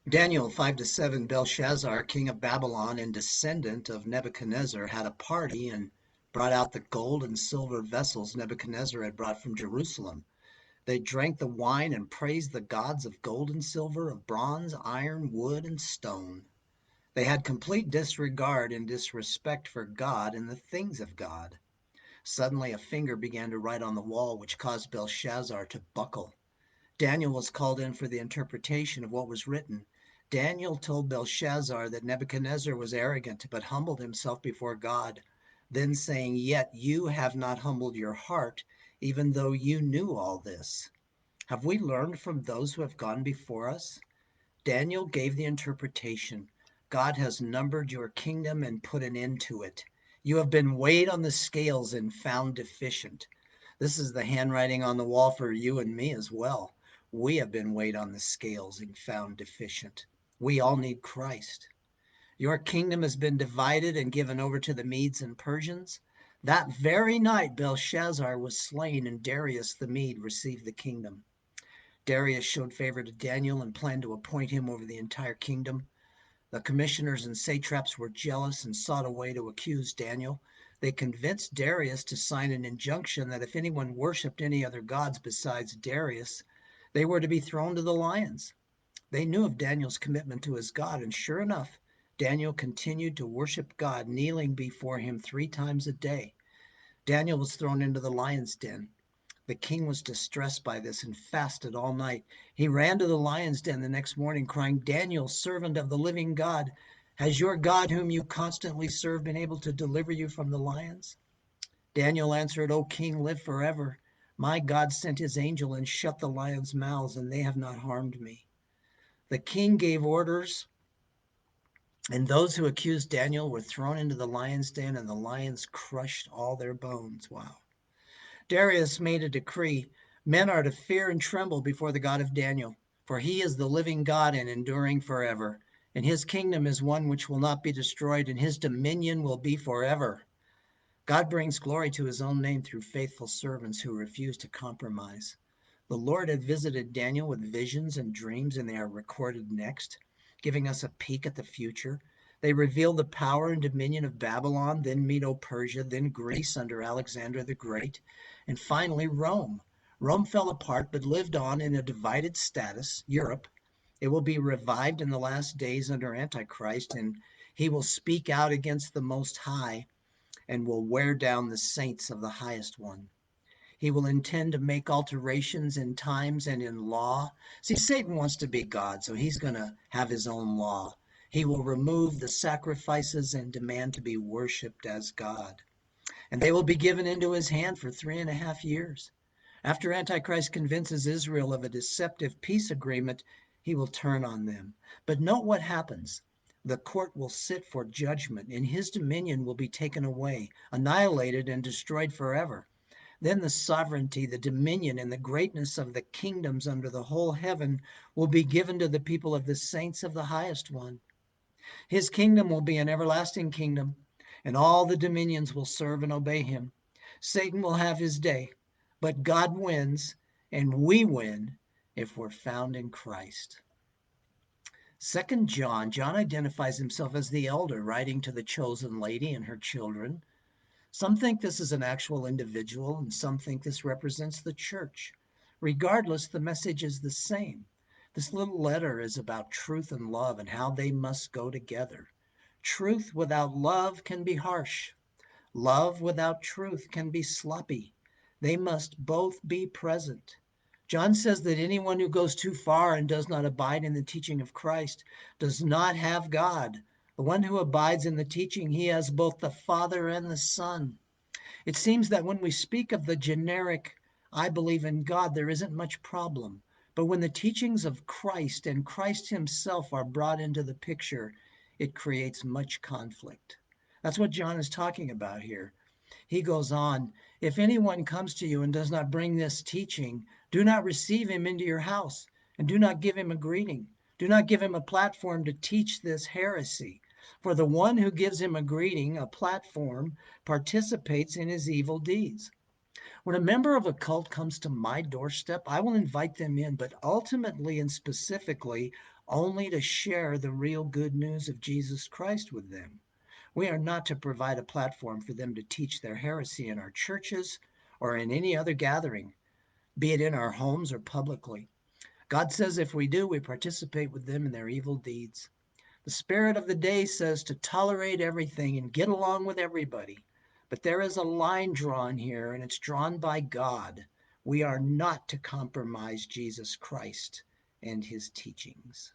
Daniel 5-7, Belshazzar, king of Babylon and descendant of Nebuchadnezzar, had a party and brought out the gold and silver vessels Nebuchadnezzar had brought from Jerusalem. They drank the wine and praised the gods of gold and silver, of bronze, iron, wood, and stone. They had complete disregard and disrespect for God and the things of God. Suddenly a finger began to write on the wall, which caused Belshazzar to buckle. Daniel was called in for the interpretation of what was written. Daniel told Belshazzar that Nebuchadnezzar was arrogant, but humbled himself before God, then saying, "Yet you have not humbled your heart, even though you knew all this." Have we learned from those who have gone before us? Daniel gave the interpretation. God has numbered your kingdom and put an end to it. You have been weighed on the scales and found deficient. This is the handwriting on the wall for you and me as well. We have been weighed on the scales and found deficient. We all need Christ. Your kingdom has been divided and given over to the Medes and Persians. That very night Belshazzar was slain and Darius the Mede received the kingdom. Darius showed favor to Daniel and planned to appoint him over the entire kingdom. The commissioners and satraps were jealous and sought a way to accuse Daniel. They convinced Darius to sign an injunction that if anyone worshipped any other gods besides Darius, they were to be thrown to the lions. They knew of Daniel's commitment to his God, and sure enough, Daniel continued to worship God, kneeling before him 3 times a day. Daniel was thrown into the lion's den. The king was distressed by this and fasted all night. He ran to the lion's den the next morning, crying, "Daniel, servant of the living God, has your God, whom you constantly serve, been able to deliver you from the lions?" Daniel answered, "O king, live forever. My God sent his angel and shut the lions' mouths, and they have not harmed me." The king gave orders, and those who accused Daniel were thrown into the lion's den, and the lions crushed all their bones. Wow. Darius made a decree: men are to fear and tremble before the God of Daniel, for he is the living God and enduring forever. And his kingdom is one which will not be destroyed, and his dominion will be forever. God brings glory to his own name through faithful servants who refuse to compromise. The Lord had visited Daniel with visions and dreams, and they are recorded next, giving us a peek at the future. They reveal the power and dominion of Babylon, then Medo-Persia, then Greece under Alexander the Great, and finally Rome. Rome fell apart but lived on in a divided status, Europe. It will be revived in the last days under Antichrist, and he will speak out against the Most High and will wear down the saints of the Highest One. He will intend to make alterations in times and in law. See, Satan wants to be God, so he's going to have his own law. He will remove the sacrifices and demand to be worshiped as God. And they will be given into his hand for 3.5 years. After Antichrist convinces Israel of a deceptive peace agreement, he will turn on them. But note what happens. The court will sit for judgment, and his dominion will be taken away, annihilated, and destroyed forever. Then the sovereignty, the dominion, and the greatness of the kingdoms under the whole heaven will be given to the people of the saints of the Highest One. His kingdom will be an everlasting kingdom, and all the dominions will serve and obey him. Satan will have his day, but God wins, and we win if we're found in Christ. Second John identifies himself as the elder, writing to the chosen lady and her children. Some think this is an actual individual, and some think this represents the church. Regardless, the message is the same. This little letter is about truth and love and how they must go together. Truth without love can be harsh. Love without truth can be sloppy. They must both be present. John says that anyone who goes too far and does not abide in the teaching of Christ does not have God. The one who abides in the teaching, he has both the Father and the Son. It seems that when we speak of the generic, "I believe in God," there isn't much problem. But when the teachings of Christ and Christ himself are brought into the picture, it creates much conflict. That's what John is talking about here. He goes on, "If anyone comes to you and does not bring this teaching, do not receive him into your house, and do not give him a greeting. Do not give him a platform to teach this heresy. For the one who gives him a greeting, a platform, participates in his evil deeds." When a member of a cult comes to my doorstep, I will invite them in, but ultimately and specifically only to share the real good news of Jesus Christ with them. We are not to provide a platform for them to teach their heresy in our churches or in any other gathering, be it in our homes or publicly. God says if we do, we participate with them in their evil deeds. The spirit of the day says to tolerate everything and get along with everybody. But there is a line drawn here, and it's drawn by God. We are not to compromise Jesus Christ and his teachings.